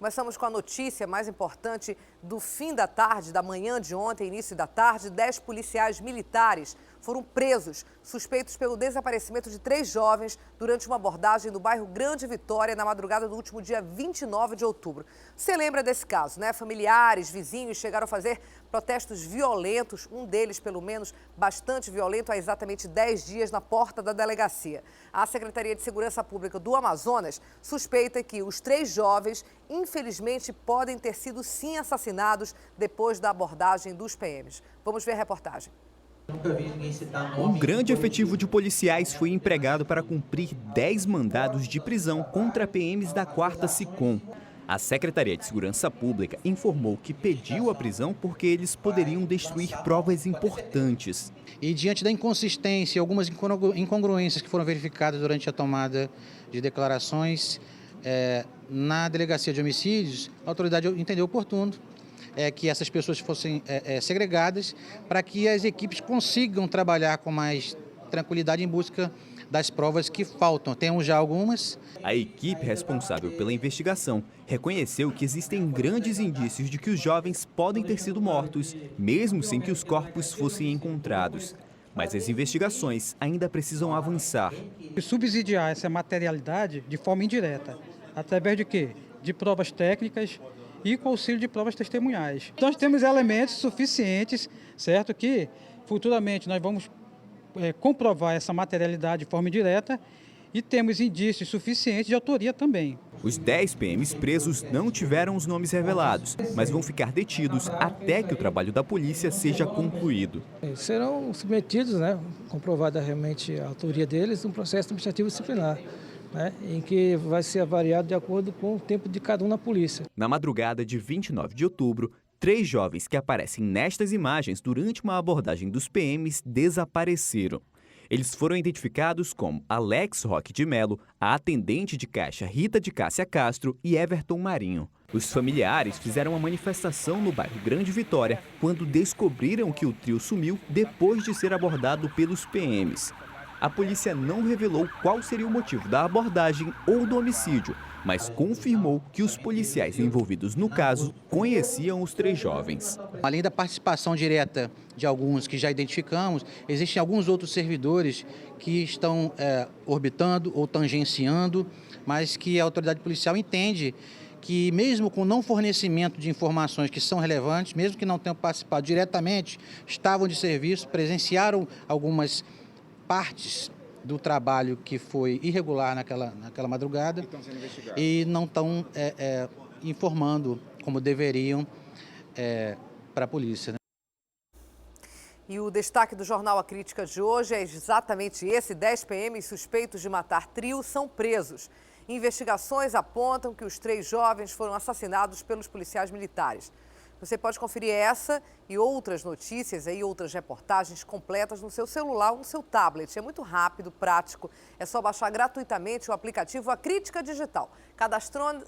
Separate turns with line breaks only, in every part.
Começamos com a notícia mais importante do fim da tarde, da manhã de ontem, início da tarde. 10 policiais militares foram presos, suspeitos pelo desaparecimento de 3 jovens durante uma abordagem no bairro Grande Vitória na madrugada do último dia 29 de outubro. Você lembra desse caso, né? Familiares, vizinhos chegaram a fazer protestos violentos, um deles, pelo menos, bastante violento, há exatamente 10 dias na porta da delegacia. A Secretaria de Segurança Pública do Amazonas suspeita que os 3 jovens, infelizmente, podem ter sido sim assassinados depois da abordagem dos PMs. Vamos ver a reportagem.
Um grande efetivo de policiais foi empregado para cumprir 10 mandados de prisão contra PMs da 4ª SICOM. A Secretaria de Segurança Pública informou que pediu a prisão porque eles poderiam destruir provas importantes.
E diante da inconsistência e algumas incongruências que foram verificadas durante a tomada de declarações na Delegacia de Homicídios, a autoridade entendeu oportuno que essas pessoas fossem segregadas para que as equipes consigam trabalhar com mais tranquilidade em busca das provas que faltam. Temos já algumas.
A equipe responsável pela investigação reconheceu que existem grandes indícios de que os jovens podem ter sido mortos, mesmo sem que os corpos fossem encontrados. Mas as investigações ainda precisam avançar.
Subsidiar essa materialidade de forma indireta, através de quê? De provas técnicas e com auxílio de provas testemunhais. Nós temos elementos suficientes, certo, que futuramente nós vamos comprovar essa materialidade de forma indireta e temos indícios suficientes de autoria também.
Os 10 PMs presos não tiveram os nomes revelados, mas vão ficar detidos até que o trabalho da polícia seja concluído.
Serão submetidos, comprovada realmente a autoria deles, um processo administrativo disciplinar, em que vai ser avaliado de acordo com o tempo de cada um na polícia.
Na madrugada de 29 de outubro, 3 jovens que aparecem nestas imagens durante uma abordagem dos PMs desapareceram. Eles foram identificados como Alex Roque de Melo, a atendente de caixa Rita de Cássia Castro e Everton Marinho. Os familiares fizeram uma manifestação no bairro Grande Vitória quando descobriram que o trio sumiu depois de ser abordado pelos PMs. A polícia não revelou qual seria o motivo da abordagem ou do homicídio, mas confirmou que os policiais envolvidos no caso conheciam os 3 jovens.
Além da participação direta de alguns que já identificamos, existem alguns outros servidores que estão orbitando ou tangenciando, mas que a autoridade policial entende que mesmo com não fornecimento de informações que são relevantes, mesmo que não tenham participado diretamente, estavam de serviço, presenciaram algumas partes do trabalho que foi irregular naquela madrugada e não estão informando como deveriam para a polícia.
E o destaque do jornal A Crítica de hoje é exatamente esse: 10 PMs suspeitos de matar trio são presos. Investigações apontam que os 3 jovens foram assassinados pelos policiais militares. Você pode conferir essa e outras notícias, outras reportagens completas no seu celular ou no seu tablet. É muito rápido, prático. É só baixar gratuitamente o aplicativo A Crítica Digital.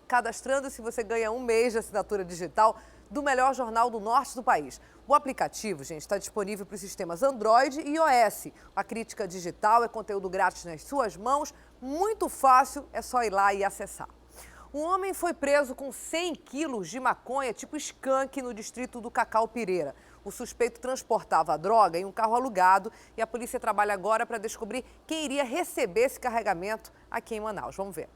Cadastrando-se, você ganha 1 mês de assinatura digital do melhor jornal do norte do país. O aplicativo, gente, está disponível para os sistemas Android e iOS. A Crítica Digital é conteúdo grátis nas suas mãos, muito fácil, é só ir lá e acessar. Um homem foi preso com 100 quilos de maconha tipo skunk no distrito do Cacau Pireira. O suspeito transportava a droga em um carro alugado e a polícia trabalha agora para descobrir quem iria receber esse carregamento aqui em Manaus. Vamos ver.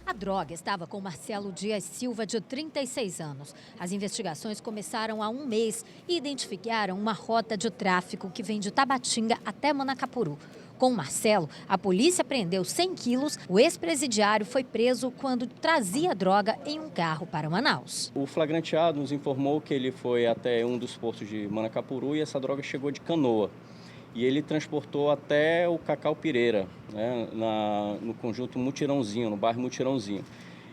A droga estava com Marcelo Dias Silva, de 36 anos. As investigações começaram há 1 mês e identificaram uma rota de tráfico que vem de Tabatinga até Manacapuru. Com Marcelo, a polícia prendeu 100 quilos. O ex-presidiário foi preso quando trazia droga em um carro para Manaus.
O flagranteado nos informou que ele foi até um dos postos de Manacapuru e essa droga chegou de canoa. E ele transportou até o Cacau Pireira, no conjunto Mutirãozinho, no bairro Mutirãozinho.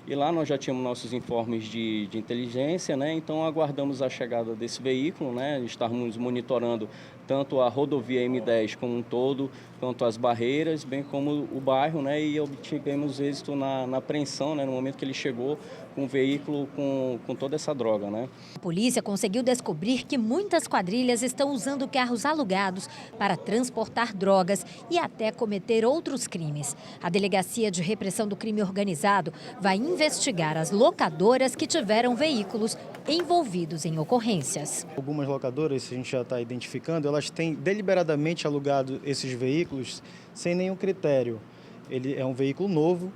E lá nós já tínhamos nossos informes de inteligência, então aguardamos a chegada desse veículo, estávamos monitorando tanto a rodovia M10 como um todo, quanto as barreiras, bem como o bairro, né, e obtivemos êxito na apreensão, né, no momento que ele chegou com o veículo com toda essa droga, né.
A polícia conseguiu descobrir que muitas quadrilhas estão usando carros alugados para transportar drogas e até cometer outros crimes. A Delegacia de Repressão do Crime Organizado vai investigar as locadoras que tiveram veículos envolvidos em ocorrências.
Algumas locadoras, a gente já está identificando, elas têm deliberadamente alugado esses veículos sem nenhum critério. Ele é um veículo novo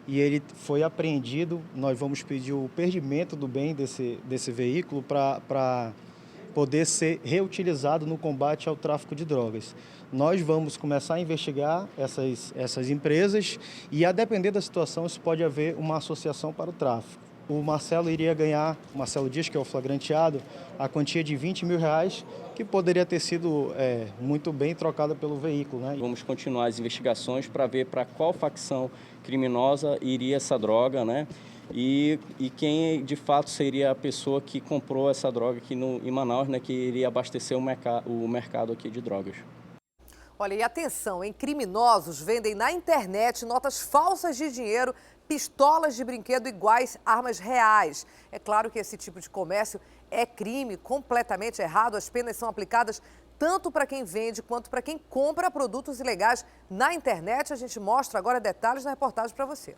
e ele foi apreendido. Nós vamos pedir o perdimento do bem desse veículo para poder ser reutilizado no combate ao tráfico de drogas. Nós vamos começar a investigar essas empresas e, a depender da situação, isso pode haver uma associação para o tráfico. O Marcelo iria ganhar, o Marcelo Dias, que é o flagranteado, a quantia de R$20 mil, que poderia ter sido muito bem trocada pelo veículo, né?
Vamos continuar as investigações para ver para qual facção criminosa iria essa droga, né? E quem de fato seria a pessoa que comprou essa droga aqui em Manaus, né? Que iria abastecer o mercado aqui de drogas.
Olha, e atenção, hein? Criminosos vendem na internet notas falsas de dinheiro, pistolas de brinquedo iguais armas reais. É claro que esse tipo de comércio é crime, completamente errado. As penas são aplicadas tanto para quem vende quanto para quem compra produtos ilegais na internet. A gente mostra agora detalhes na reportagem para você.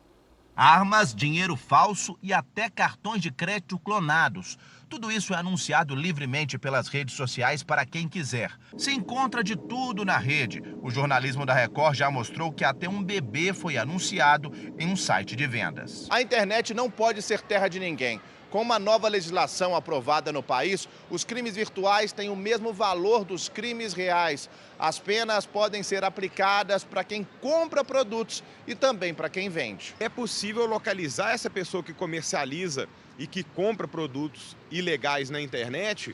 Armas, dinheiro falso e até cartões de crédito clonados. Tudo isso é anunciado livremente pelas redes sociais para quem quiser. Se encontra de tudo na rede. O jornalismo da Record já mostrou que até um bebê foi anunciado em um site de vendas.
A internet não pode ser terra de ninguém. Com uma nova legislação aprovada no país, os crimes virtuais têm o mesmo valor dos crimes reais. As penas podem ser aplicadas para quem compra produtos e também para quem vende.
É possível localizar essa pessoa que comercializa e que compra produtos ilegais na internet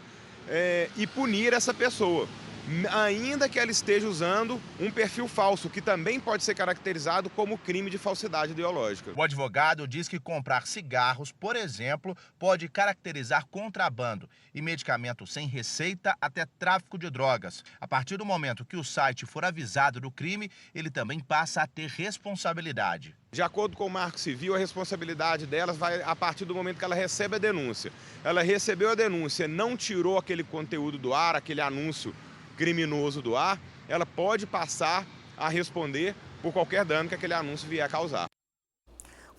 e punir essa pessoa, ainda que ela esteja usando um perfil falso, que também pode ser caracterizado como crime de falsidade ideológica.
O advogado diz que comprar cigarros, por exemplo, pode caracterizar contrabando e medicamento sem receita até tráfico de drogas. A partir do momento que o site for avisado do crime, ele também passa a ter responsabilidade.
De acordo com o Marco Civil, a responsabilidade delas vai a partir do momento que ela recebe a denúncia. Ela recebeu a denúncia, não tirou aquele conteúdo do ar, aquele anúncio criminoso do ar, ela pode passar a responder por qualquer dano que aquele anúncio vier a causar.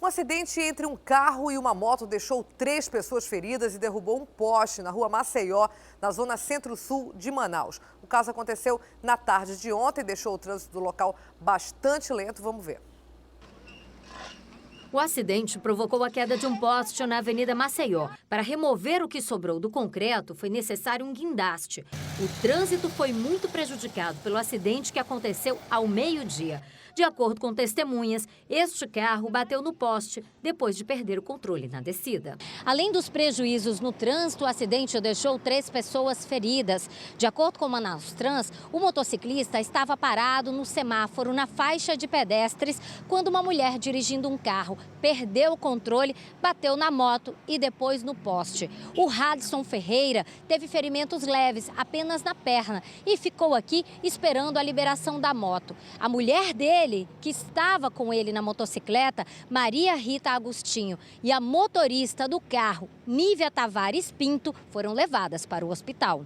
Um acidente entre um carro e uma moto deixou 3 pessoas feridas e derrubou um poste na rua Maceió, na zona centro-sul de Manaus. O caso aconteceu na tarde de ontem e deixou o trânsito do local bastante lento. Vamos ver.
O acidente provocou a queda de um poste na Avenida Maceió. Para remover o que sobrou do concreto, foi necessário um guindaste. O trânsito foi muito prejudicado pelo acidente que aconteceu ao meio-dia. De acordo com testemunhas, este carro bateu no poste depois de perder o controle na descida. Além dos prejuízos no trânsito, o acidente deixou 3 pessoas feridas. De acordo com o Manaus Trans, o motociclista estava parado no semáforo na faixa de pedestres quando uma mulher dirigindo um carro perdeu o controle, bateu na moto e depois no poste. O Radson Ferreira teve ferimentos leves apenas na perna e ficou aqui esperando a liberação da moto. A mulher dele, que estava com ele na motocicleta, Maria Rita Agostinho, e a motorista do carro, Nívia Tavares Pinto, foram levadas para o hospital.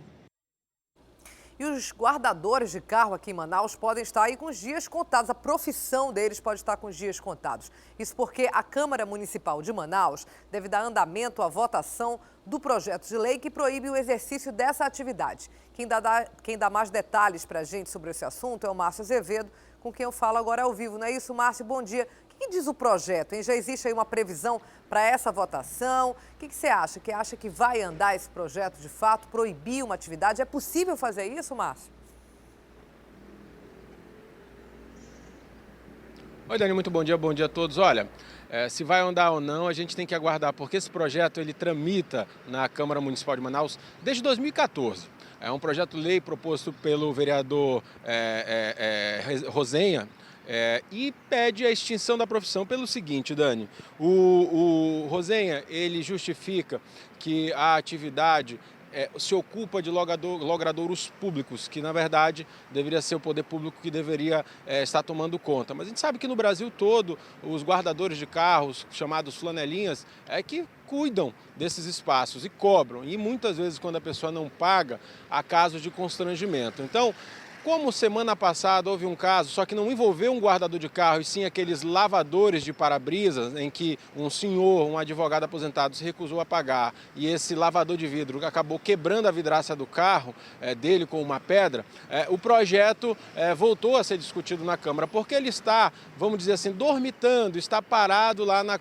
E os guardadores de carro aqui em Manaus podem estar aí com os dias contados. A profissão deles pode estar com os dias contados. Isso porque a Câmara Municipal de Manaus deve dar andamento à votação do projeto de lei que proíbe o exercício dessa atividade. Quem dá mais detalhes para a gente sobre esse assunto é o Márcio Azevedo, com quem eu falo agora ao vivo. Não é isso, Márcio? Bom dia. O que diz o projeto, hein? Já existe aí uma previsão para essa votação? O que você acha? Que acha que vai andar esse projeto de fato, proibir uma atividade? É possível fazer isso, Márcio?
Oi, Dani, muito bom dia a todos. Olha, se vai andar ou não, a gente tem que aguardar, porque esse projeto ele tramita na Câmara Municipal de Manaus desde 2014. É um projeto de lei proposto pelo vereador Rosenha, e pede a extinção da profissão pelo seguinte, Dani. O Rosenha, ele justifica que a atividade se ocupa de logradouros públicos, que na verdade deveria ser o poder público que deveria estar tomando conta. Mas a gente sabe que no Brasil todo, os guardadores de carros, chamados flanelinhas, que cuidam desses espaços e cobram. E muitas vezes, quando a pessoa não paga, há casos de constrangimento. Então, como semana passada houve um caso, só que não envolveu um guardador de carro, e sim aqueles lavadores de para-brisas, em que um senhor, um advogado aposentado, se recusou a pagar, e esse lavador de vidro acabou quebrando a vidraça do carro dele com uma pedra, o projeto voltou a ser discutido na Câmara, porque ele está, vamos dizer assim, dormitando, está parado lá na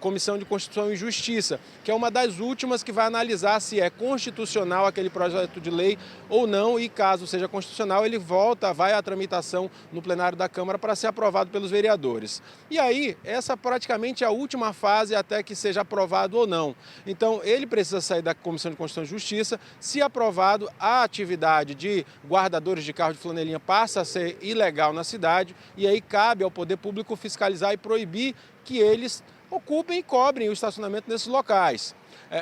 Comissão de Constituição e Justiça, que é uma das últimas que vai analisar se é constitucional aquele projeto de lei ou não, e caso seja constitucional, ele vai à tramitação no plenário da Câmara para ser aprovado pelos vereadores. E aí, essa praticamente é a última fase até que seja aprovado ou não. Então, ele precisa sair da Comissão de Constituição e Justiça. Se aprovado, a atividade de guardadores de carro de flanelinha passa a ser ilegal na cidade, e aí cabe ao poder público fiscalizar e proibir que eles ocupem e cobrem o estacionamento nesses locais.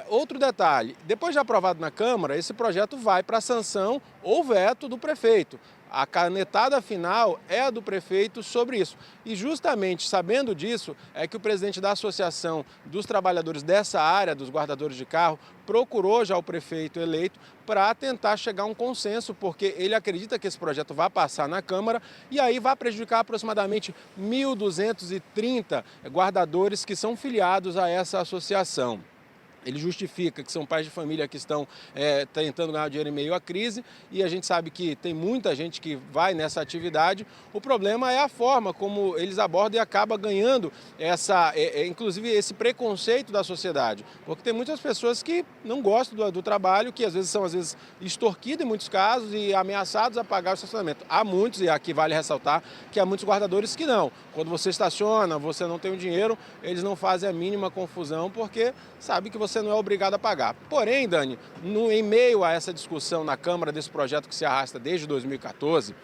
Outro detalhe, depois de aprovado na Câmara, esse projeto vai para a sanção ou veto do prefeito. A canetada final é a do prefeito sobre isso. E justamente sabendo disso, é que o presidente da Associação dos Trabalhadores dessa área, dos guardadores de carro, procurou já o prefeito eleito para tentar chegar a um consenso, porque ele acredita que esse projeto vai passar na Câmara e aí vai prejudicar aproximadamente 1.230 guardadores que são filiados a essa associação. Ele justifica que são pais de família que estão tentando ganhar dinheiro em meio à crise, e a gente sabe que tem muita gente que vai nessa atividade. O problema é a forma como eles abordam e acaba ganhando inclusive esse preconceito da sociedade, porque tem muitas pessoas que não gostam do trabalho, que às vezes são extorquidos em muitos casos e ameaçados a pagar o estacionamento. Há muitos, e aqui vale ressaltar, que há muitos guardadores que não. Quando você estaciona, você não tem o dinheiro, eles não fazem a mínima confusão, porque sabe que você não é obrigado a pagar. Porém, Dani, em meio a essa discussão na Câmara desse projeto que se arrasta desde 2014,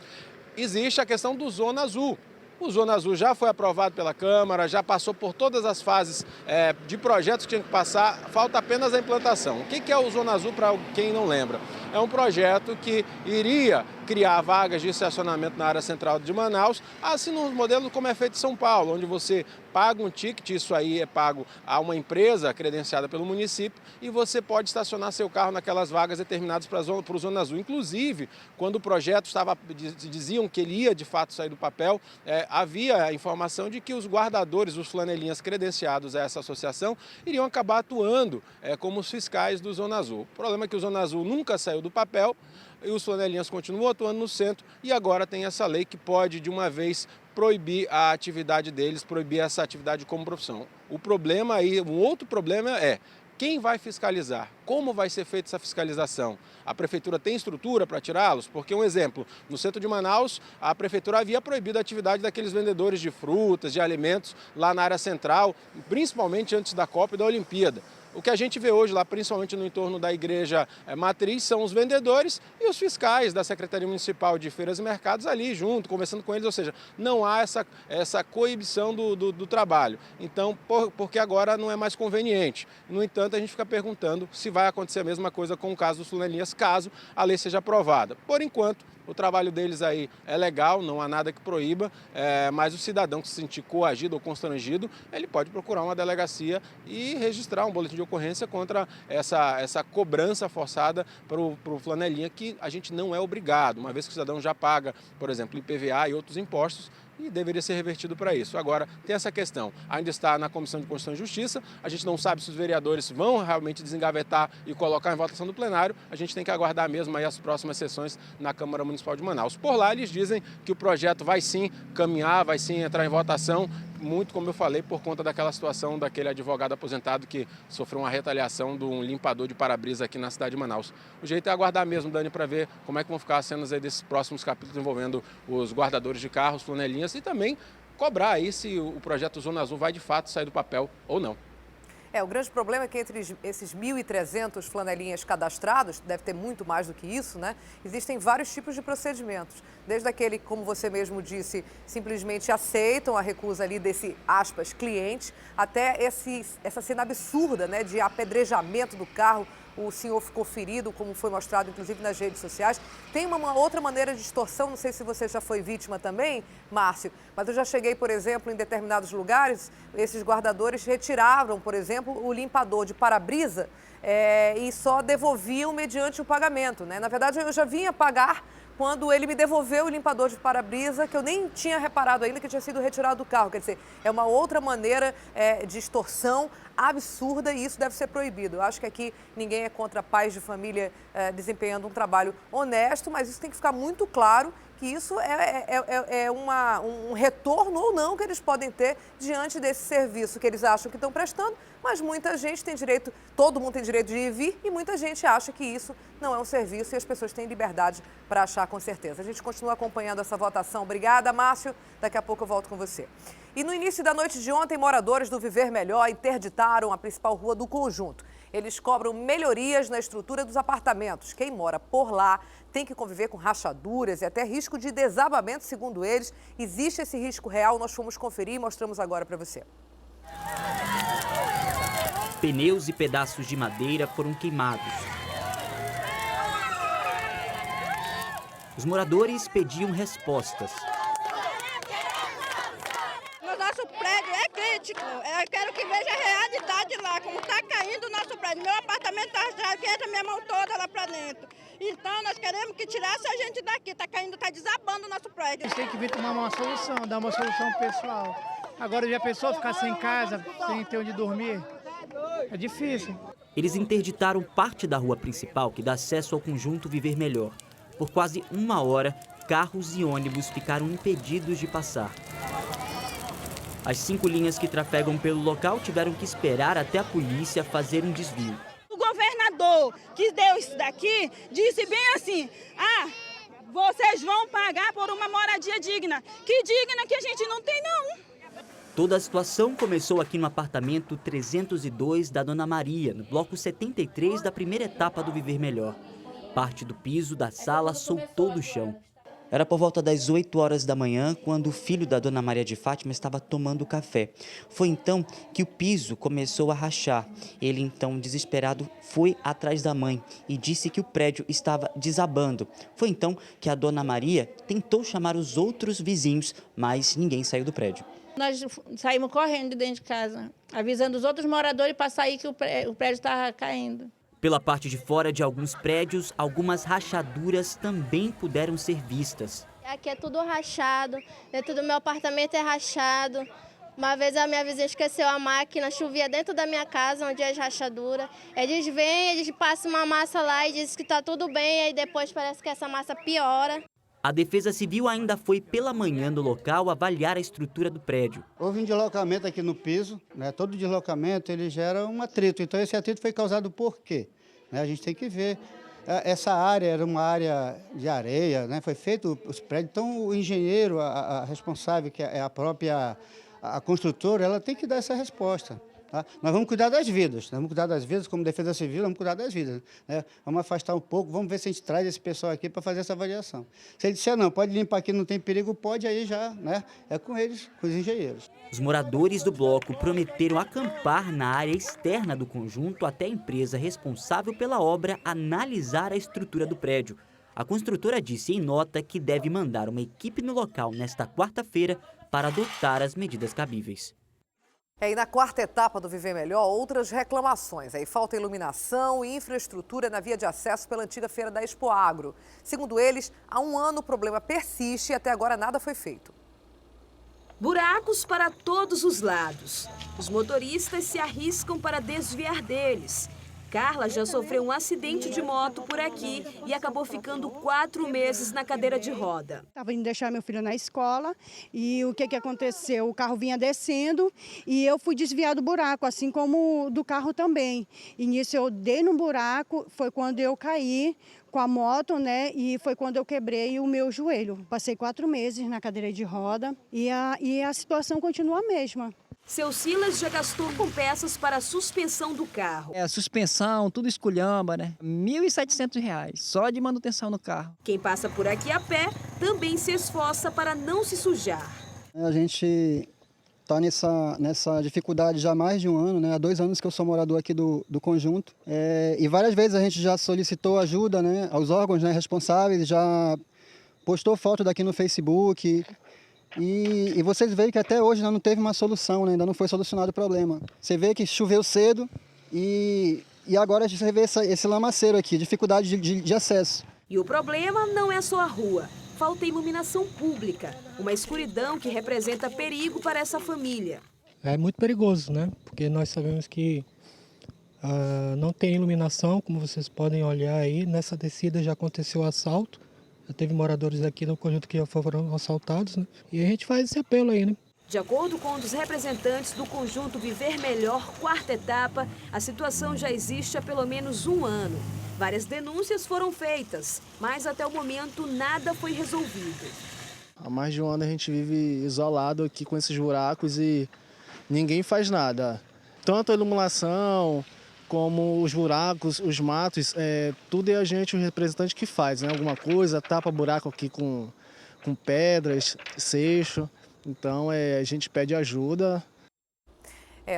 existe a questão do Zona Azul. O Zona Azul já foi aprovado pela Câmara, já passou por todas as fases de projetos que tinha que passar, falta apenas a implantação. O que é o Zona Azul, para quem não lembra? É um projeto que iria criar vagas de estacionamento na área central de Manaus, assim no modelo como é feito em São Paulo, onde você paga um ticket, isso aí é pago a uma empresa credenciada pelo município, e você pode estacionar seu carro naquelas vagas determinadas para o Zona Azul. Inclusive, quando o projeto diziam que ele ia de fato sair do papel, havia a informação de que os guardadores, os flanelinhas credenciados a essa associação, iriam acabar atuando como os fiscais do Zona Azul. O problema é que o Zona Azul nunca saiu do papel, e os flanelinhas continuam atuando no centro, e agora tem essa lei que pode, de uma vez, proibir a atividade deles, proibir essa atividade como profissão. O problema aí, um outro problema é quem vai fiscalizar, como vai ser feita essa fiscalização. A prefeitura tem estrutura para tirá-los? Porque, um exemplo, no centro de Manaus, a prefeitura havia proibido a atividade daqueles vendedores de frutas, de alimentos, lá na área central, principalmente antes da Copa e da Olimpíada. O que a gente vê hoje lá, principalmente no entorno da igreja matriz, são os vendedores e os fiscais da Secretaria Municipal de Feiras e Mercados ali junto, conversando com eles, ou seja, não há essa coibição do trabalho. Então, porque agora não é mais conveniente. No entanto, a gente fica perguntando se vai acontecer a mesma coisa com o caso dos flanelinhas, caso a lei seja aprovada. Por enquanto, o trabalho deles aí é legal, não há nada que proíba, mas o cidadão que se sentir coagido ou constrangido, ele pode procurar uma delegacia e registrar um boletim de ocorrência contra essa cobrança forçada para o flanelinha, que a gente não é obrigado, uma vez que o cidadão já paga, por exemplo, IPVA e outros impostos, e deveria ser revertido para isso. Agora, tem essa questão, ainda está na Comissão de Constituição e Justiça, a gente não sabe se os vereadores vão realmente desengavetar e colocar em votação do plenário, a gente tem que aguardar mesmo aí as próximas sessões na Câmara Municipal de Manaus. Por lá, eles dizem que o projeto vai sim caminhar, vai sim entrar em votação, muito como eu falei, por conta daquela situação daquele advogado aposentado que sofreu uma retaliação de um limpador de para-brisa aqui na cidade de Manaus. O jeito é aguardar mesmo, Dani, para ver como é que vão ficar as cenas aí desses próximos capítulos envolvendo os guardadores de carros, flanelinhas, e também cobrar aí se o projeto Zona Azul vai de fato sair do papel ou não.
O grande problema é que entre esses 1.300 flanelinhas cadastrados, deve ter muito mais do que isso, né? Existem vários tipos de procedimentos. Desde aquele, como você mesmo disse, simplesmente aceitam a recusa ali desse, aspas, cliente, até essa cena absurda, né, de apedrejamento do carro, o senhor ficou ferido, como foi mostrado inclusive nas redes sociais. Tem uma outra maneira de extorsão, não sei se você já foi vítima também, Márcio, mas eu já cheguei, por exemplo, em determinados lugares, esses guardadores retiravam, por exemplo, o limpador de para-brisa e só devolviam mediante o pagamento, né? Na verdade, eu já vinha pagar quando ele me devolveu o limpador de para-brisa, que eu nem tinha reparado ainda que tinha sido retirado do carro. Quer dizer, é uma outra maneira de extorsão absurda e isso deve ser proibido. Eu acho que aqui ninguém é contra pais de família desempenhando um trabalho honesto, mas isso tem que ficar muito claro que isso é um retorno ou não que eles podem ter diante desse serviço que eles acham que estão prestando, mas muita gente tem direito, todo mundo tem direito de ir e vir, e muita gente acha que isso não é um serviço e as pessoas têm liberdade para achar com certeza. A gente continua acompanhando essa votação. Obrigada, Márcio. Daqui a pouco eu volto com você. E no início da noite de ontem, moradores do Viver Melhor interditaram a principal rua do conjunto. Eles cobram melhorias na estrutura dos apartamentos. Quem mora por lá tem que conviver com rachaduras e até risco de desabamento, segundo eles. Existe esse risco real, nós fomos conferir e mostramos agora para você.
Pneus e pedaços de madeira foram queimados. Os moradores pediam respostas.
O nosso prédio é crítico. Eu quero que veja a realidade lá, como está caindo o nosso prédio. Meu apartamento está rachado, que entra minha mão toda lá para dentro. Então, nós queremos que tirasse a gente daqui. Está caindo, está desabando o nosso prédio.
A gente tem que vir tomar uma solução, dar uma solução pessoal. Agora, já pensou ficar sem casa, sem ter onde dormir? É difícil.
Eles interditaram parte da rua principal que dá acesso ao conjunto Viver Melhor. Por quase 1 hora, carros e ônibus ficaram impedidos de passar. As 5 linhas que trafegam pelo local tiveram que esperar até a polícia fazer um desvio.
O governador que deu isso daqui disse bem assim: vocês vão pagar por uma moradia digna. Que digna que a gente não tem, não.
Toda a situação começou aqui no apartamento 302 da Dona Maria, no bloco 73 da primeira etapa do Viver Melhor. Parte do piso da sala soltou do chão. Era por volta das 8 horas da manhã, quando o filho da Dona Maria de Fátima estava tomando café. Foi então que o piso começou a rachar. Ele, então, desesperado, foi atrás da mãe e disse que o prédio estava desabando. Foi então que a Dona Maria tentou chamar os outros vizinhos, mas ninguém saiu do prédio.
Nós saímos correndo de dentro de casa, avisando os outros moradores para sair que o prédio estava caindo.
Pela parte de fora de alguns prédios, algumas rachaduras também puderam ser vistas.
Aqui é tudo rachado, dentro do meu apartamento é rachado. Uma vez a minha vizinha esqueceu a máquina, chovia dentro da minha casa, onde é rachadura. Eles vêm, eles passam uma massa lá e dizem que está tudo bem, aí depois parece que essa massa piora.
A Defesa Civil ainda foi pela manhã no local avaliar a estrutura do prédio.
Houve um deslocamento aqui no piso, né? Todo deslocamento ele gera um atrito. Então esse atrito foi causado por quê? A gente tem que ver. Essa área era uma área de areia, né? Foi feito os prédios. Então o engenheiro, a responsável, que é a própria a construtora, ela tem que dar essa resposta. Tá? Nós vamos cuidar das vidas, nós vamos cuidar das vidas, como Defesa Civil, vamos cuidar das vidas. Né? Vamos afastar um pouco, vamos ver se a gente traz esse pessoal aqui para fazer essa avaliação. Se ele disser não, pode limpar aqui, não tem perigo, pode, aí já, né? É com eles, com os engenheiros.
Os moradores do bloco prometeram acampar na área externa do conjunto até a empresa responsável pela obra analisar a estrutura do prédio. A construtora disse em nota que deve mandar uma equipe no local nesta quarta-feira para adotar as medidas cabíveis.
E na quarta etapa do Viver Melhor, outras reclamações. Aí falta iluminação e infraestrutura na via de acesso pela antiga feira da Expo Agro. Segundo eles, há 1 ano o problema persiste e até agora nada foi feito.
Buracos para todos os lados. Os motoristas se arriscam para desviar deles. Carla já sofreu um acidente de moto por aqui e acabou ficando 4 meses na cadeira de roda.
Estava indo deixar meu filho na escola e o que aconteceu? O carro vinha descendo e eu fui desviar do buraco, assim como do carro também. E nisso eu dei no buraco, foi quando eu caí com a moto, né? E foi quando eu quebrei o meu joelho. Passei 4 meses na cadeira de roda e a situação continua a mesma.
Seu Silas já gastou com peças para a suspensão do carro.
A suspensão, tudo esculhamba, né? R$ 1.700 só de manutenção no carro.
Quem passa por aqui a pé também se esforça para não se sujar.
A gente está nessa dificuldade já há mais de um ano, né? Há 2 anos que eu sou morador aqui do conjunto. E várias vezes a gente já solicitou ajuda, né, aos órgãos, né, responsáveis, já postou foto daqui no Facebook. E vocês veem que até hoje ainda não teve uma solução, né? Ainda não foi solucionado o problema. Você vê que choveu cedo e agora você vê esse lamaceiro aqui, dificuldade de acesso.
E o problema não é só a rua. Falta iluminação pública, uma escuridão que representa perigo para essa família.
É muito perigoso, né? Porque nós sabemos que não tem iluminação, como vocês podem olhar aí. Nessa descida já aconteceu assalto. Já teve moradores aqui no conjunto que já foram assaltados, né? E a gente faz esse apelo aí, né?
De acordo com um dos representantes do conjunto Viver Melhor, 4ª etapa, a situação já existe há pelo menos 1 ano. Várias denúncias foram feitas, mas até o momento nada foi resolvido.
Há mais de 1 ano a gente vive isolado aqui com esses buracos e ninguém faz nada. Tanto a iluminação como os buracos, os matos, tudo é a gente, o representante, que faz, né? Alguma coisa, tapa buraco aqui com pedras, seixo. Então a gente pede ajuda.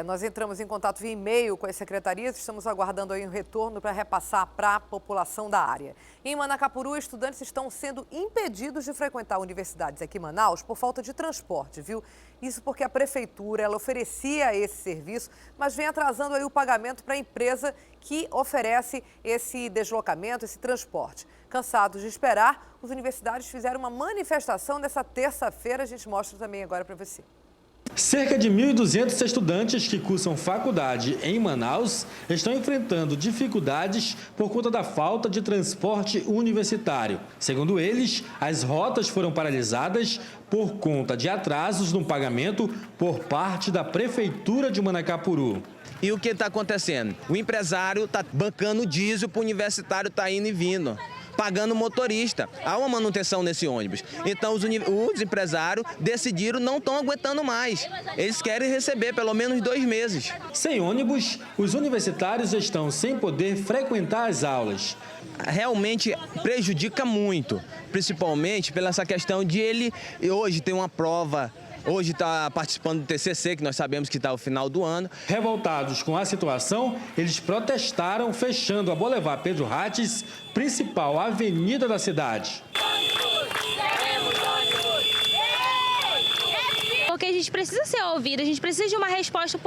Nós entramos em contato via e-mail com as secretarias, estamos aguardando aí um retorno para repassar para a população da área. Em Manacapuru, estudantes estão sendo impedidos de frequentar universidades aqui em Manaus por falta de transporte, viu? Isso porque a prefeitura, ela oferecia esse serviço, mas vem atrasando aí o pagamento para a empresa que oferece esse deslocamento, esse transporte. Cansados de esperar, os universitários fizeram uma manifestação nessa terça-feira, a gente mostra também agora para você.
Cerca de 1.200 estudantes que cursam faculdade em Manaus estão enfrentando dificuldades por conta da falta de transporte universitário. Segundo eles, as rotas foram paralisadas por conta de atrasos no pagamento por parte da Prefeitura de Manacapuru.
E o que está acontecendo? O empresário está bancando diesel para o universitário estar indo e vindo, pagando motorista. Há uma manutenção nesse ônibus. Então os empresários decidiram, não estão aguentando mais. Eles querem receber pelo menos 2 meses.
Sem ônibus, os universitários estão sem poder frequentar as aulas.
Realmente prejudica muito, principalmente pela essa questão de ele hoje tem uma prova. Hoje está participando do TCC, que nós sabemos que está ao final do ano.
Revoltados com a situação, eles protestaram fechando a Boulevard Pedro Rates, principal avenida da cidade.
Porque a gente precisa ser ouvido, a gente precisa de uma resposta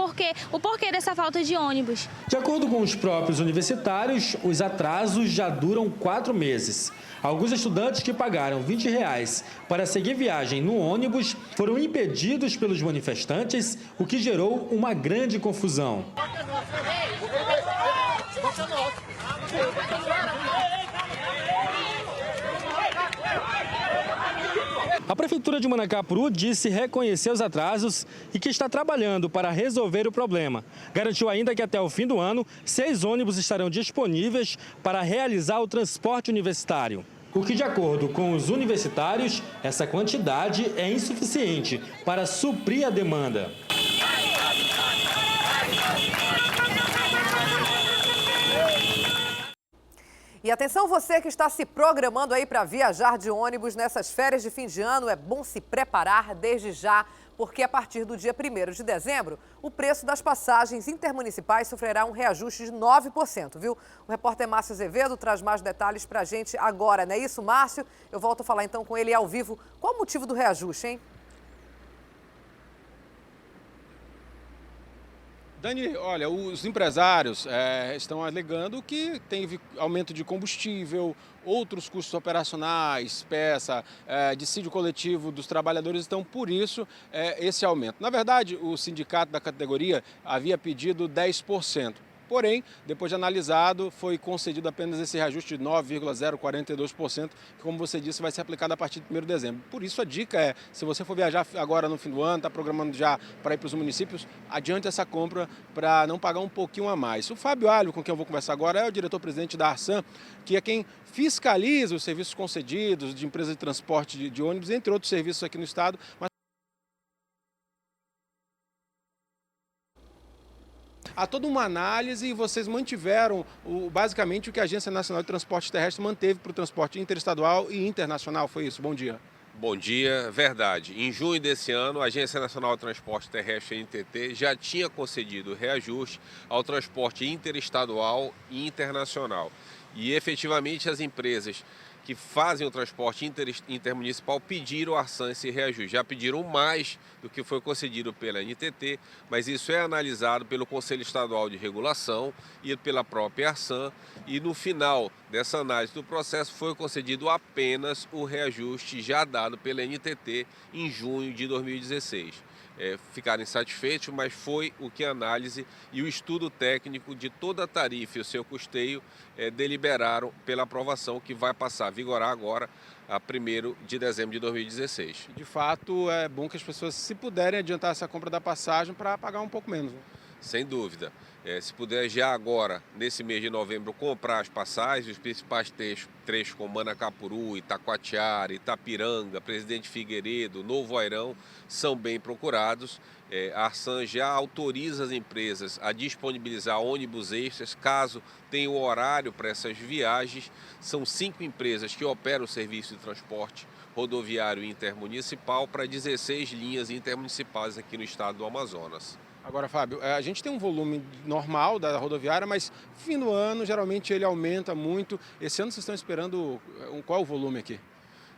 o porquê dessa falta de ônibus.
De acordo com os próprios universitários, os atrasos já duram 4 meses. Alguns estudantes que pagaram R$20 para seguir viagem no ônibus foram impedidos pelos manifestantes, o que gerou uma grande confusão. A Prefeitura de Manacapuru disse reconhecer os atrasos e que está trabalhando para resolver o problema. Garantiu ainda que até o fim do ano, 6 ônibus estarão disponíveis para realizar o transporte universitário. O que, de acordo com os universitários, essa quantidade é insuficiente para suprir a demanda.
E atenção você que está se programando aí para viajar de ônibus nessas férias de fim de ano, é bom se preparar desde já, porque a partir do dia 1º de dezembro, o preço das passagens intermunicipais sofrerá um reajuste de 9%, viu? O repórter Márcio Azevedo traz mais detalhes para a gente agora, não é isso, Márcio? Eu volto a falar então com ele ao vivo. Qual o motivo do reajuste, hein?
Dani, olha, os empresários estão alegando que teve aumento de combustível, outros custos operacionais, peça, dissídio coletivo dos trabalhadores, então por isso esse aumento. Na verdade, o sindicato da categoria havia pedido 10%. Porém, depois de analisado, foi concedido apenas esse reajuste de 9,042%, que, como você disse, vai ser aplicado a partir de 1º de dezembro. Por isso, a dica é, se você for viajar agora no fim do ano, está programando já para ir para os municípios, adiante essa compra para não pagar um pouquinho a mais. O Fábio Alho, com quem eu vou conversar agora, é o diretor-presidente da Arsan, que é quem fiscaliza os serviços concedidos de empresas de transporte de ônibus, entre outros serviços aqui no estado. Há toda uma análise e vocês mantiveram basicamente o que a Agência Nacional de Transporte Terrestre manteve para o transporte interestadual e internacional. Foi isso? Bom dia.
Bom dia, verdade. Em junho desse ano, a Agência Nacional de Transporte Terrestre, NTT, já tinha concedido reajuste ao transporte interestadual e internacional. E efetivamente as empresas que fazem o transporte intermunicipal pediram ao Arsan esse reajuste. Já pediram mais do que foi concedido pela NTT, mas isso é analisado pelo Conselho Estadual de Regulação e pela própria Arsan. E no final dessa análise do processo foi concedido apenas o reajuste já dado pela NTT em junho de 2016. Ficaram insatisfeitos, mas foi o que a análise e o estudo técnico de toda a tarifa e o seu custeio deliberaram pela aprovação que vai passar a vigorar agora a 1º de dezembro de 2016.
De fato, é bom que as pessoas, se puderem, adiantar essa compra da passagem para pagar um pouco menos. Né?
Sem dúvida. Se puder já agora, nesse mês de novembro, comprar as passagens, os principais trechos como Manacapuru, Itacoatiara, Itapiranga, Presidente Figueiredo, Novo Airão, são bem procurados. A Arsan já autoriza as empresas a disponibilizar ônibus extras, caso tenha o horário para essas viagens. São 5 empresas que operam o serviço de transporte rodoviário intermunicipal para 16 linhas intermunicipais aqui no estado do Amazonas.
Agora, Fábio, a gente tem um volume normal da rodoviária, mas fim do ano, geralmente ele aumenta muito. Esse ano vocês estão esperando qual o volume aqui?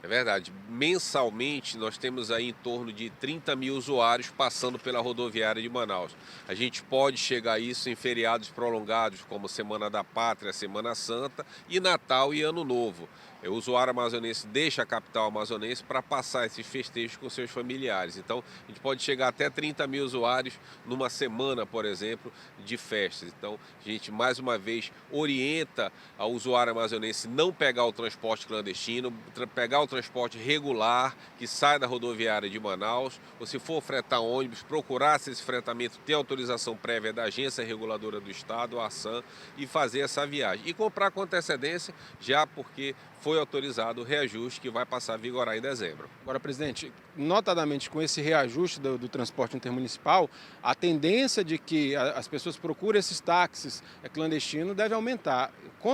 É verdade. Mensalmente, nós temos aí em torno de 30 mil usuários passando pela rodoviária de Manaus. A gente pode chegar a isso em feriados prolongados, como Semana da Pátria, Semana Santa e Natal e Ano Novo. O usuário amazonense deixa a capital amazonense para passar esses festejos com seus familiares. Então, a gente pode chegar até 30 mil usuários numa semana, por exemplo, de festas. Então, a gente, mais uma vez, orienta ao usuário amazonense não pegar o transporte clandestino, pegar o transporte regular, que sai da rodoviária de Manaus, ou se for fretar ônibus, procurar se esse fretamento tem autorização prévia da Agência Reguladora do Estado, a Arsan, e fazer essa viagem. E comprar com antecedência, já porque foi autorizado o reajuste que vai passar a vigorar em dezembro.
Agora, presidente, notadamente com esse reajuste do transporte intermunicipal, a tendência de que as pessoas procurem esses táxis clandestinos deve aumentar.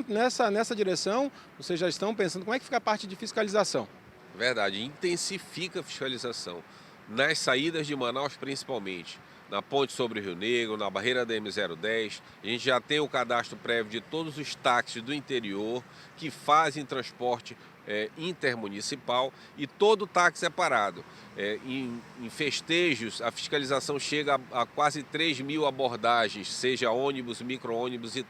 Nessa direção, vocês já estão pensando como é que fica a parte de fiscalização?
Verdade, intensifica a fiscalização, nas saídas de Manaus principalmente. Na ponte sobre o Rio Negro, na barreira da M010, a gente já tem o cadastro prévio de todos os táxis do interior que fazem transporte intermunicipal e todo táxi é parado. Em festejos, a fiscalização chega a quase 3 mil abordagens, seja ônibus, micro-ônibus e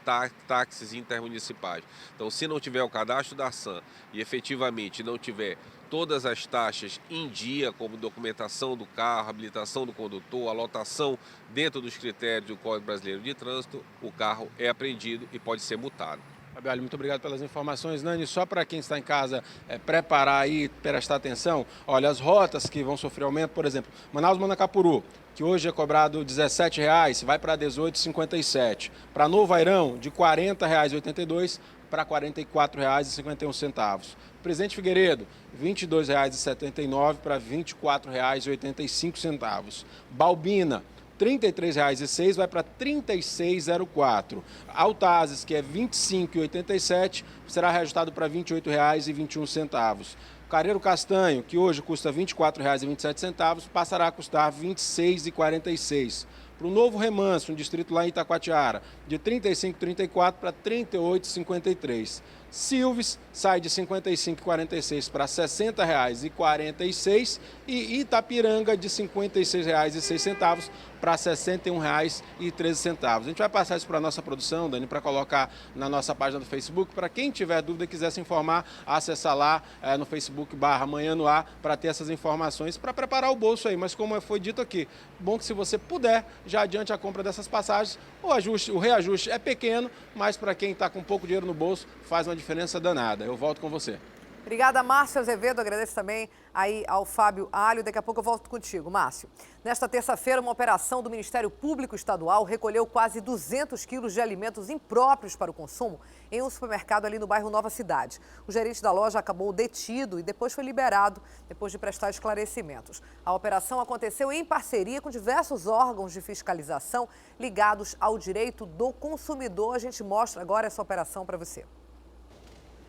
táxis intermunicipais. Então, se não tiver o cadastro da Arsan e efetivamente não tiver todas as taxas em dia, como documentação do carro, habilitação do condutor, a lotação dentro dos critérios do Código Brasileiro de Trânsito, o carro é apreendido e pode ser multado.
Fabio, muito obrigado pelas informações. Nani, só para quem está em casa preparar aí, prestar atenção, olha, as rotas que vão sofrer aumento, por exemplo, Manaus-Manacapuru, que hoje é cobrado R$ 17,00, vai para R$ 18,57. Para Novo Airão, de R$ 40,82 para R$ 44,51. Presidente Figueiredo, R$ 22,79 para R$ 24,85. Balbina, R$ 33,06 vai para R$ 36,04. Altazes, que é R$ 25,87, será reajustado para R$ 28,21. Careiro Castanho, que hoje custa R$ 24,27, passará a custar R$ 26,46. Para o Novo Remanso, um distrito lá em Itacoatiara, de R$ 35,34 para R$ 38,53. Silves sai de R$ 55,46 para R$ 60,46 e Itapiranga de R$ 56,06 para R$ 61,13. A gente vai passar isso para a nossa produção, Dani, para colocar na nossa página do Facebook. Para quem tiver dúvida e quiser se informar, acessar lá no Facebook/Amanhã no Ar para ter essas informações, para preparar o bolso aí. Mas como foi dito aqui, bom que se você puder, já adiante a compra dessas passagens. O reajuste é pequeno, mas para quem está com pouco dinheiro no bolso, faz uma diferença danada. Eu volto com você.
Obrigada, Márcio Azevedo. Agradeço também aí ao Fábio Alho. Daqui a pouco eu volto contigo, Márcio. Nesta terça-feira, uma operação do Ministério Público Estadual recolheu quase 200 quilos de alimentos impróprios para o consumo em um supermercado ali no bairro Nova Cidade. O gerente da loja acabou detido e depois foi liberado, depois de prestar esclarecimentos. A operação aconteceu em parceria com diversos órgãos de fiscalização ligados ao direito do consumidor. A gente mostra agora essa operação para você.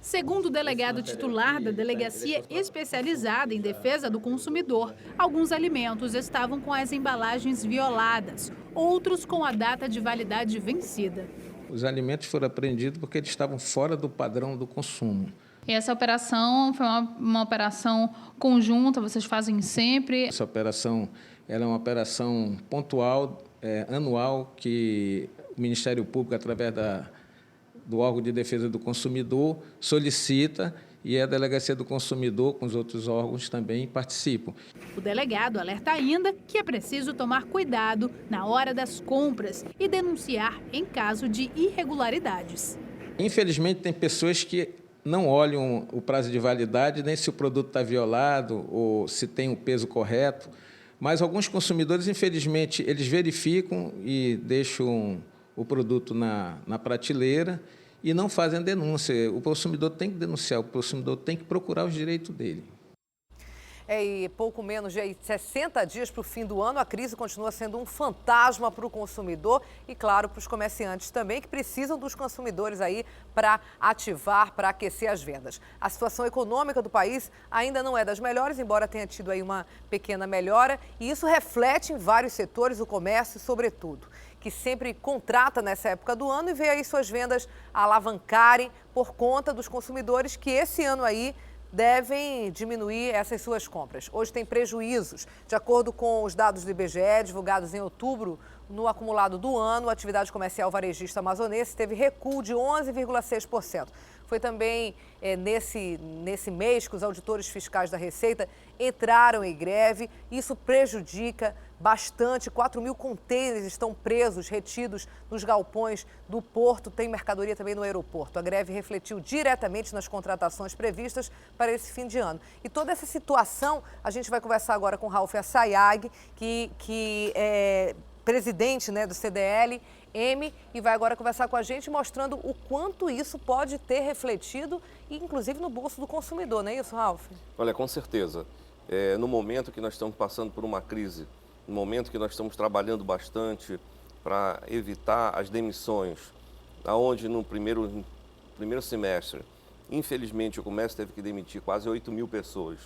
Segundo o delegado titular da Delegacia Especializada em Defesa do Consumidor, alguns alimentos estavam com as embalagens violadas, outros com a data de validade vencida.
Os alimentos foram apreendidos porque eles estavam fora do padrão do consumo.
E essa operação foi uma operação conjunta, vocês fazem sempre?
Essa operação ela é uma operação pontual, anual, que o Ministério Público, através do órgão de defesa do consumidor, solicita, e a Delegacia do Consumidor, com os outros órgãos, também participam.
O delegado alerta ainda que é preciso tomar cuidado na hora das compras e denunciar em caso de irregularidades.
Infelizmente, tem pessoas que não olham o prazo de validade, nem se o produto está violado ou se tem o peso correto, mas alguns consumidores, infelizmente, eles verificam e deixam o produto na prateleira e não fazem a denúncia. O consumidor tem que denunciar, o consumidor tem que procurar os direitos dele.
E pouco menos de 60 dias para o fim do ano, a crise continua sendo um fantasma para o consumidor e, claro, para os comerciantes também, que precisam dos consumidores aí para ativar, para aquecer as vendas. A situação econômica do país ainda não é das melhores, embora tenha tido aí uma pequena melhora, e isso reflete em vários setores, o comércio, sobretudo, que sempre contrata nessa época do ano e vê aí suas vendas alavancarem por conta dos consumidores que esse ano aí devem diminuir essas suas compras. Hoje tem prejuízos. De acordo com os dados do IBGE, divulgados em outubro, no acumulado do ano, a atividade comercial varejista amazonense teve recuo de 11,6%. Foi também nesse mês que os auditores fiscais da Receita entraram em greve. Isso prejudica bastante. 4 mil contêineres estão presos, retidos nos galpões do porto. Tem mercadoria também no aeroporto. A greve refletiu diretamente nas contratações previstas para esse fim de ano. E toda essa situação, a gente vai conversar agora com Ralf Assayag, que é presidente, do CDL-M, e vai agora conversar com a gente mostrando o quanto isso pode ter refletido, inclusive no bolso do consumidor, não é isso, Ralf?
Olha, com certeza. No momento que nós estamos passando por uma crise, no momento que nós estamos trabalhando bastante para evitar as demissões, aonde no primeiro semestre, infelizmente, o comércio teve que demitir quase 8 mil pessoas.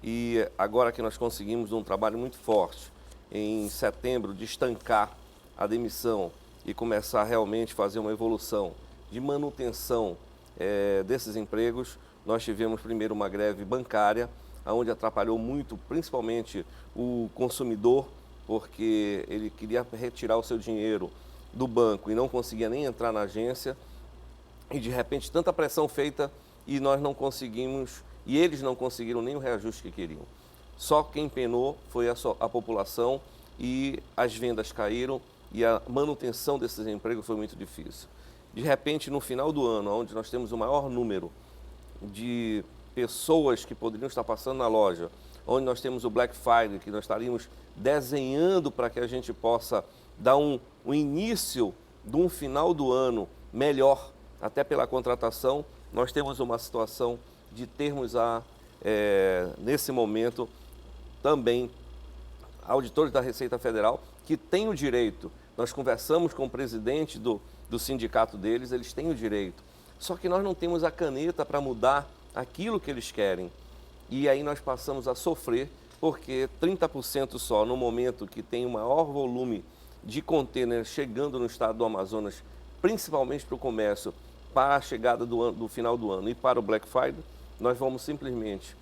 E agora que nós conseguimos um trabalho muito forte, em setembro, de estancar a demissão e começar realmente a fazer uma evolução de manutenção desses empregos, nós tivemos primeiro uma greve bancária, onde atrapalhou muito, principalmente o consumidor, porque ele queria retirar o seu dinheiro do banco e não conseguia nem entrar na agência, e de repente tanta pressão feita e nós não conseguimos, e eles não conseguiram nem o reajuste que queriam. Só quem penou foi a população, e as vendas caíram e a manutenção desses empregos foi muito difícil. De repente, no final do ano, onde nós temos o maior número de pessoas que poderiam estar passando na loja, onde nós temos o Black Friday, que nós estaríamos desenhando para que a gente possa dar um início de um final do ano melhor, até pela contratação, nós temos uma situação de termos nesse momento, também auditores da Receita Federal que têm o direito. Nós conversamos com o presidente do sindicato deles, eles têm o direito. Só que nós não temos a caneta para mudar aquilo que eles querem. E aí nós passamos a sofrer, porque 30% só no momento que tem o maior volume de contêineres chegando no estado do Amazonas, principalmente para o comércio, para a chegada do final do ano e para o Black Friday, nós vamos simplesmente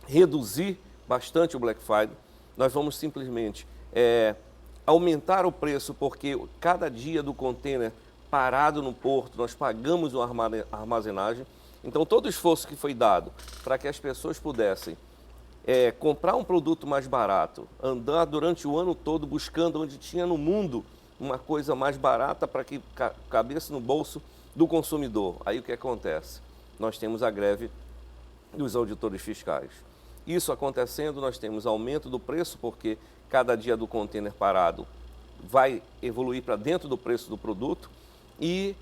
reduzir bastante o Black Friday, nós vamos simplesmente aumentar o preço, porque cada dia do contêiner parado no porto, nós pagamos uma armazenagem. Então, todo o esforço que foi dado para que as pessoas pudessem comprar um produto mais barato, andar durante o ano todo buscando onde tinha no mundo uma coisa mais barata para que cabesse no bolso do consumidor. Aí o que acontece? Nós temos a greve dos auditores fiscais. Isso acontecendo, nós temos aumento do preço, porque cada dia do contêiner parado vai evoluir para dentro do preço do produto, e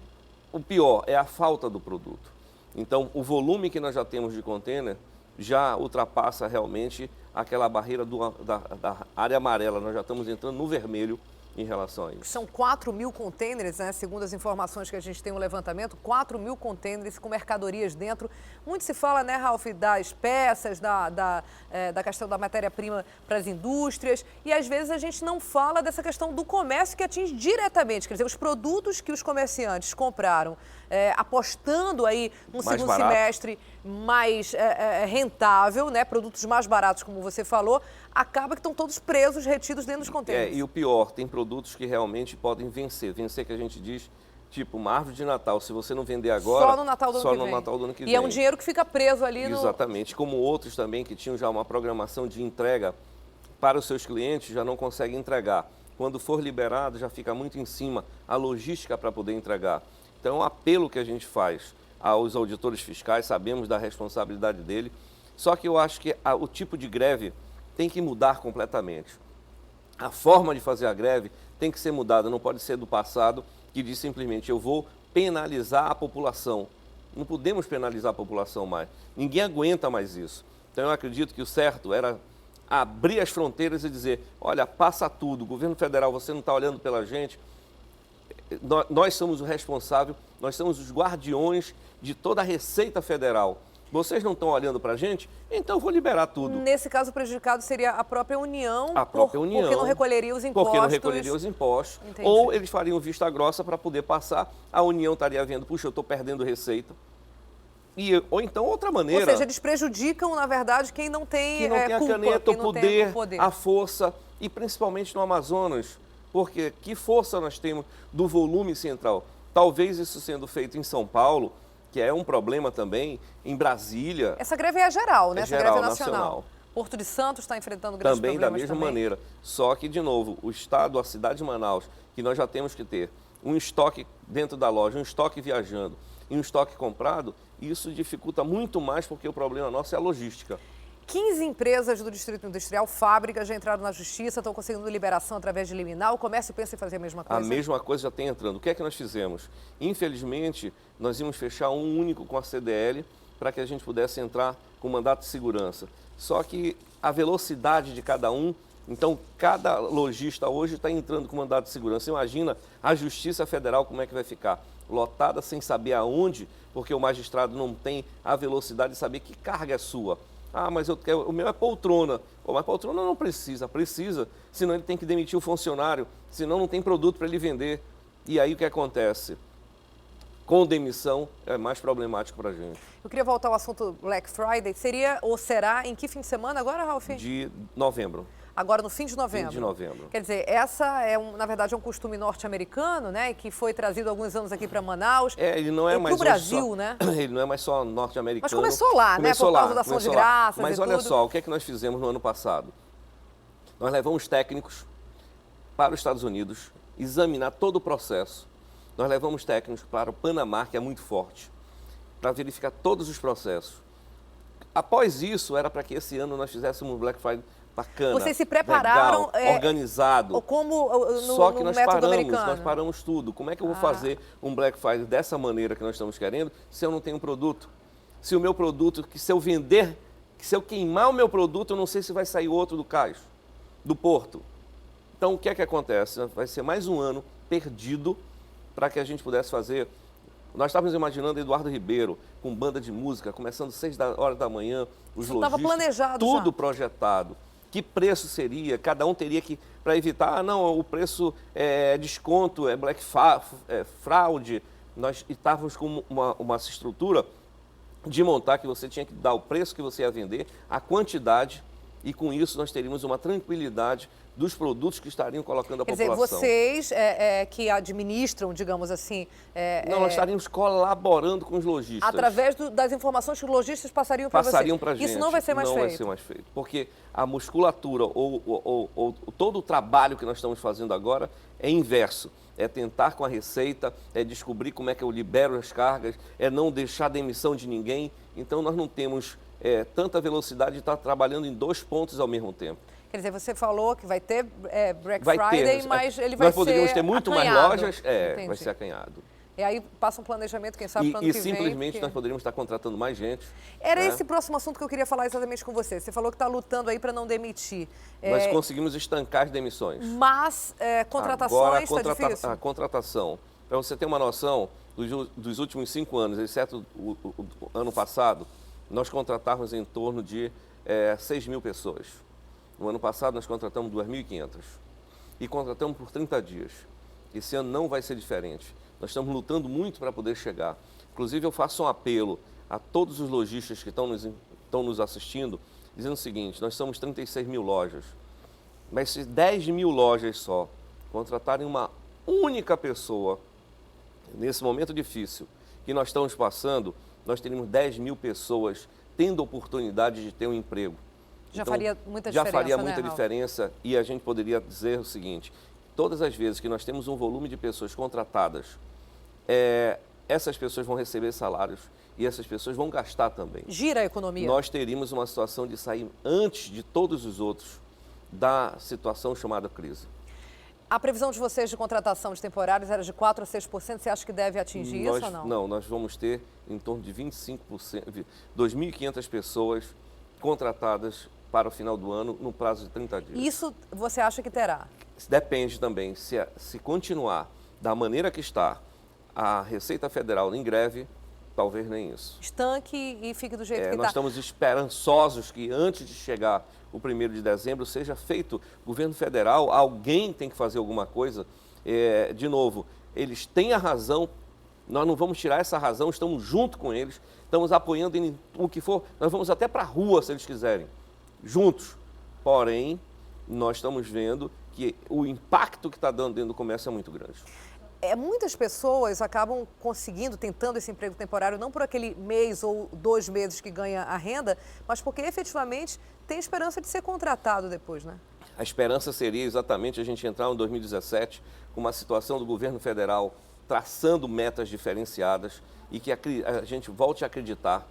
o pior é a falta do produto. Então, o volume que nós já temos de contêiner já ultrapassa realmente aquela barreira da área amarela. Nós já estamos entrando no vermelho em relação a isso.
São 4.000 contêineres, né? Segundo as informações que a gente tem no levantamento, 4.000 contêineres com mercadorias dentro. Muito se fala, né, Ralf, das peças, da questão da matéria-prima para as indústrias, e às vezes a gente não fala dessa questão do comércio que atinge diretamente, quer dizer, os produtos que os comerciantes compraram, apostando aí num segundo semestre mais rentável, né, produtos mais baratos, como você falou, acaba que estão todos presos, retidos dentro dos contêineres.
E o pior, tem produtos que realmente podem vencer. Vencer que a gente diz, tipo, uma árvore de Natal, se você não vender agora,
só no Natal do ano que vem. E é um dinheiro que fica preso ali no...
Exatamente, como outros também que tinham já uma programação de entrega para os seus clientes, já não conseguem entregar. Quando for liberado, já fica muito em cima a logística para poder entregar. Então, o apelo que a gente faz aos auditores fiscais, sabemos da responsabilidade dele, só que eu acho que o tipo de greve tem que mudar completamente. A forma de fazer a greve tem que ser mudada, não pode ser do passado, que diz simplesmente, eu vou penalizar a população. Não podemos penalizar a população mais. Ninguém aguenta mais isso. Então, eu acredito que o certo era abrir as fronteiras e dizer, olha, passa tudo, governo federal, você não está olhando pela gente, nós somos o responsável, nós somos os guardiões de toda a Receita Federal. Vocês não estão olhando para a gente, então eu vou liberar tudo.
Nesse caso, o prejudicado seria a própria União,
União,
porque não recolheria os impostos.
Porque não recolheria os impostos.
Entendi.
Ou eles fariam vista grossa para poder passar, a União estaria vendo, puxa, eu estou perdendo receita. Ou então outra maneira.
Ou seja, eles prejudicam, na verdade, quem não tem
a
culpa,
caneta, o poder, a força, e principalmente no Amazonas, porque que força nós temos do volume central? Talvez isso sendo feito em São Paulo, que é um problema também, em Brasília.
Essa greve é geral, né?
É
Essa
geral,
greve é nacional.
nacional.
Porto de Santos está enfrentando grandes
problemas
problemas
da mesma maneira. Só que, de novo, o Estado, a cidade de Manaus, que nós já temos que ter um estoque dentro da loja, um estoque viajando e um estoque comprado, isso dificulta muito mais porque o problema nosso é a logística.
15 empresas do Distrito Industrial, fábricas, já entraram na justiça, estão conseguindo liberação através de liminar. O comércio pensa em fazer a mesma coisa?
A mesma coisa já tem entrando. O que é que nós fizemos? Infelizmente, nós íamos fechar um único com a CDL para que a gente pudesse entrar com mandato de segurança. Só que a velocidade de cada um, então cada lojista hoje está entrando com mandato de segurança. Imagina a Justiça Federal como é que vai ficar. Lotada sem saber aonde, porque o magistrado não tem a velocidade de saber que carga é sua. Ah, mas o meu é poltrona. Pô, mas poltrona não precisa, senão ele tem que demitir o funcionário, senão não tem produto para ele vender. E aí o que acontece? Com demissão é mais problemático para a gente.
Eu queria voltar ao assunto Black Friday. Seria ou será em que fim de semana agora, Ralf?
De novembro.
Agora no fim de novembro.
Fim de novembro.
Quer dizer, essa na verdade, é um costume norte-americano, né? Que foi trazido há alguns anos aqui para Manaus.
Ele não é mais
pro Brasil, né?
Ele não é mais só norte-americano.
Mas começou lá, né? Por causa da ação de graças.
Mas olha só, o que é que nós fizemos no ano passado? Nós levamos técnicos para os Estados Unidos examinar todo o processo. Nós levamos técnicos para o Panamá, que é muito forte, para verificar todos os processos. Após isso, era para que esse ano nós fizéssemos um Black Friday bacana,
vocês se prepararam,
legal, organizado.
Como
Só que
no
nós
método americano?
Nós paramos tudo. Como é que eu vou fazer um Black Friday dessa maneira que nós estamos querendo se eu não tenho produto? Se o meu produto, se eu vender, se eu queimar o meu produto, eu não sei se vai sair outro do cais, do porto. Então, o que é que acontece? Vai ser mais um ano perdido para que a gente pudesse fazer. Nós estávamos imaginando Eduardo Ribeiro com banda de música, começando às 6 horas da manhã, os lojistas,
estava planejado
tudo
já.
Projetado. Que preço seria? Cada um teria que, para evitar, não, o preço é desconto, é black fraude. Nós estávamos com uma estrutura de montar que você tinha que dar o preço que você ia vender, a quantidade, e com isso nós teríamos uma tranquilidade dos produtos que estariam colocando a população.
Quer dizer, vocês que administram, digamos assim...
Não, nós estaríamos colaborando com os lojistas.
Através das informações que os lojistas passariam para vocês.
Passariam para a gente.
Isso não vai ser mais feito?
Não vai ser mais feito. Porque a musculatura ou todo o trabalho que nós estamos fazendo agora é inverso. É tentar com a receita, é descobrir como é que eu libero as cargas, é não deixar demissão de ninguém. Então, nós não temos tanta velocidade de estar trabalhando em 2 pontos ao mesmo tempo.
Quer dizer, você falou que vai ter Black Friday, mas ele vai ser
Nós poderíamos ter muito
acanhado.
mais lojas, vai ser acanhado.
E aí passa um planejamento, quem sabe, para o ano que vem.
E simplesmente
porque...
nós poderíamos estar contratando mais gente.
Era
né?
esse próximo assunto que eu queria falar exatamente com você. Você falou que está lutando aí para não demitir.
Nós conseguimos estancar as demissões.
Mas contratações está difícil?
A contratação, para você ter uma noção, dos últimos 5 anos, exceto o ano passado, nós contratávamos em torno de 6 mil pessoas. No ano passado, nós contratamos 2.500. E contratamos por 30 dias. Esse ano não vai ser diferente. Nós estamos lutando muito para poder chegar. Inclusive, eu faço um apelo a todos os lojistas que estão nos assistindo, dizendo o seguinte: nós somos 36 mil lojas. Mas se 10 mil lojas só contratarem uma única pessoa, nesse momento difícil que nós estamos passando, nós teríamos 10 mil pessoas tendo oportunidade de ter um emprego.
Já
Então,
faria muita diferença,
já faria
né,
muita
Ralf?
diferença, e a gente poderia dizer o seguinte: todas as vezes que nós temos um volume de pessoas contratadas, essas pessoas vão receber salários e essas pessoas vão gastar também.
Gira a economia.
Nós teríamos uma situação de sair antes de todos os outros da situação chamada crise.
A previsão de vocês de contratação de temporários era de 4% a 6%. Você acha que deve atingir isso ou não?
Não, nós vamos ter em torno de 25%, 2.500 pessoas contratadas para o final do ano no prazo de 30 dias.
Isso você acha que terá?
Depende também, se continuar da maneira que está a Receita Federal em greve, talvez nem isso.
Estanque e fique do jeito que está.
Nós estamos esperançosos que antes de chegar o 1º de dezembro seja feito governo federal, alguém tem que fazer alguma coisa. De novo, eles têm a razão, nós não vamos tirar essa razão, estamos junto com eles, estamos apoiando em o que for, nós vamos até para a rua se eles quiserem, juntos. Porém, nós estamos vendo que o impacto que está dando dentro do comércio é muito grande.
Muitas pessoas acabam tentando esse emprego temporário, não por aquele mês ou 2 meses que ganha a renda, mas porque efetivamente tem esperança de ser contratado depois, né?
A esperança seria exatamente a gente entrar em 2017 com uma situação do governo federal traçando metas diferenciadas e que a gente volte a acreditar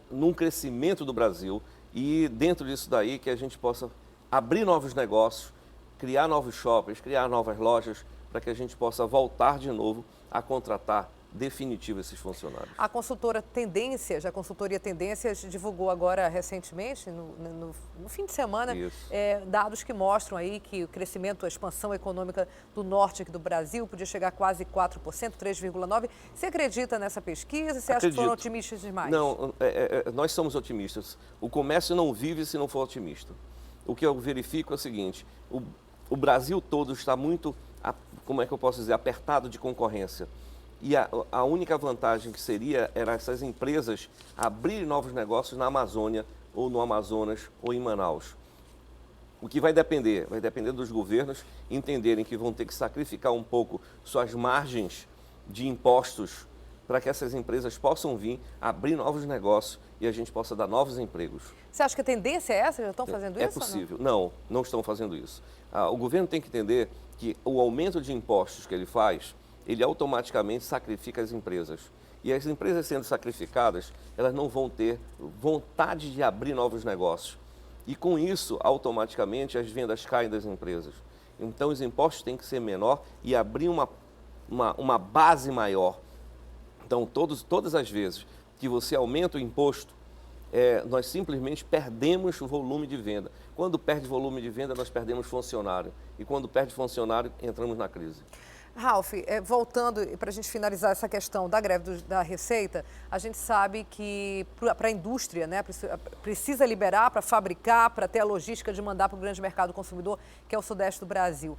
num crescimento do Brasil e dentro disso daí que a gente possa abrir novos negócios, criar novos shoppings, criar novas lojas, para que a gente possa voltar de novo a contratar definitivo esses funcionários.
A consultoria Tendências, divulgou agora recentemente, no fim de semana, dados que mostram aí que o crescimento, a expansão econômica do norte aqui do Brasil podia chegar a quase 4%, 3,9%. Você acredita nessa pesquisa? Você acha que foram otimistas demais?
Não, nós somos otimistas. O comércio não vive se não for otimista. O que eu verifico é o seguinte: o Brasil todo está muito, como é que eu posso dizer, apertado de concorrência. E a única vantagem que seria era essas empresas abrirem novos negócios na Amazônia, ou no Amazonas, ou em Manaus. O que vai depender? Vai depender dos governos entenderem que vão ter que sacrificar um pouco suas margens de impostos para que essas empresas possam vir abrir novos negócios e a gente possa dar novos empregos.
Você acha que a tendência é essa? Já estão fazendo isso?
É possível. Não estão fazendo isso. O governo tem que entender que o aumento de impostos que ele faz, ele automaticamente sacrifica as empresas. E as empresas sendo sacrificadas, elas não vão ter vontade de abrir novos negócios. E com isso, automaticamente, as vendas caem das empresas. Então, os impostos têm que ser menor e abrir uma base maior. Então, todas as vezes que você aumenta o imposto, nós simplesmente perdemos o volume de venda. Quando perde volume de venda, nós perdemos funcionário. E quando perde funcionário, entramos na crise.
Ralf, voltando para a gente finalizar essa questão da greve da Receita, a gente sabe que para a indústria, né, precisa liberar para fabricar, para ter a logística de mandar para o grande mercado consumidor, que é o sudeste do Brasil.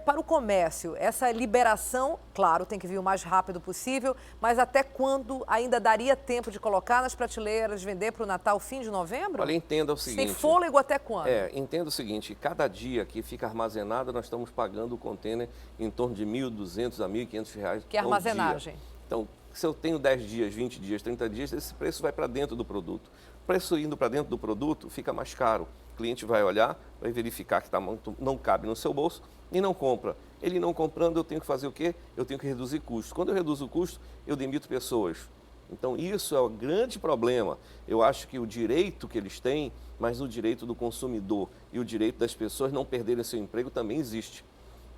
Para o comércio, essa liberação, claro, tem que vir o mais rápido possível, mas até quando ainda daria tempo de colocar nas prateleiras, vender para o Natal, fim de novembro?
Olha, entenda o seguinte...
Sem fôlego até quando?
Entenda o seguinte: cada dia que fica armazenado, nós estamos pagando o contêiner em torno de R$ 1.200 a R$ 1.500.
Que é armazenagem.
Então, se eu tenho 10 dias, 20 dias, 30 dias, esse preço vai para dentro do produto. O preço indo para dentro do produto fica mais caro. O cliente vai olhar, vai verificar que não cabe no seu bolso e não compra. Ele não comprando, eu tenho que fazer o quê? Eu tenho que reduzir custos. Quando eu reduzo o custo, eu demito pessoas. Então, isso é o grande problema. Eu acho que o direito que eles têm, mas o direito do consumidor e o direito das pessoas não perderem seu emprego também existe.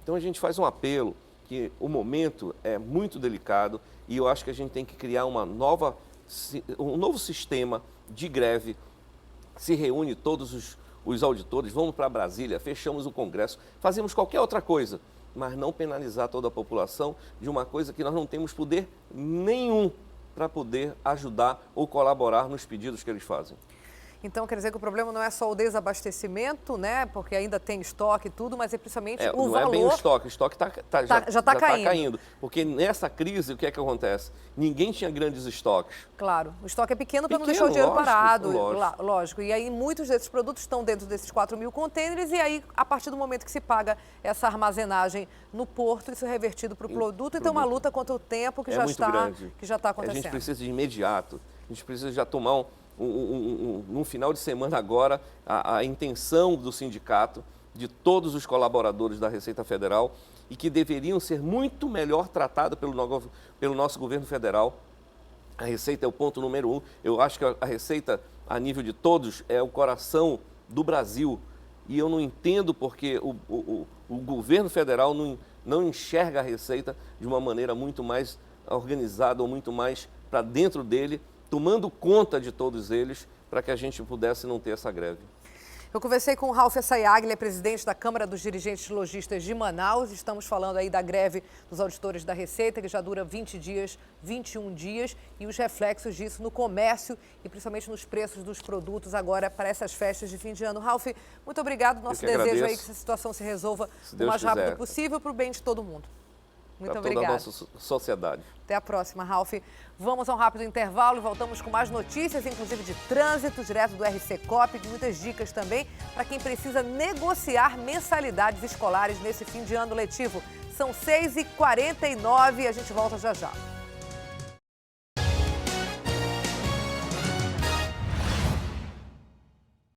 Então, a gente faz um apelo que o momento é muito delicado e eu acho que a gente tem que criar um novo sistema de greve. Se reúne todos os auditores, vamos para Brasília, fechamos o Congresso, fazemos qualquer outra coisa, mas não penalizar toda a população de uma coisa que nós não temos poder nenhum para poder ajudar ou colaborar nos pedidos que eles fazem.
Então, quer dizer que o problema não é só o desabastecimento, né? Porque ainda tem estoque e tudo, mas é principalmente o valor...
Não é bem o estoque
já está
caindo. Porque nessa crise, o que é que acontece? Ninguém tinha grandes estoques.
Claro, o estoque é pequeno para não deixar o dinheiro parado,
lógico.
E aí muitos desses produtos estão dentro desses 4.000 contêineres e aí, a partir do momento que se paga essa armazenagem no porto, isso é revertido para o produto. Então, uma luta contra o tempo que já está acontecendo.
A gente precisa de imediato, a gente precisa já tomar num final de semana agora, a intenção do sindicato, de todos os colaboradores da Receita Federal e que deveriam ser muito melhor tratados pelo nosso governo federal. A Receita é o ponto número 1. Eu acho que a Receita, a nível de todos, é o coração do Brasil. E eu não entendo porque o governo federal não enxerga a Receita de uma maneira muito mais organizada ou muito mais para dentro dele, tomando conta de todos eles, para que a gente pudesse não ter essa greve.
Eu conversei com o Ralph Assayag, ele é presidente da Câmara dos Dirigentes Lojistas de Manaus. Estamos falando aí da greve dos auditores da Receita, que já dura 20 dias, 21 dias, e os reflexos disso no comércio e principalmente nos preços dos produtos agora para essas festas de fim de ano. Ralph, muito obrigado. Nosso desejo aí que essa situação se resolva o mais rápido possível para o bem de todo mundo. Muito obrigada.
Para toda a nossa sociedade.
Até a próxima, Ralph. Vamos a um rápido intervalo e voltamos com mais notícias, inclusive de trânsito, direto do RC Coop, muitas dicas também para quem precisa negociar mensalidades escolares nesse fim de ano letivo. São 6h49 e a gente volta já já.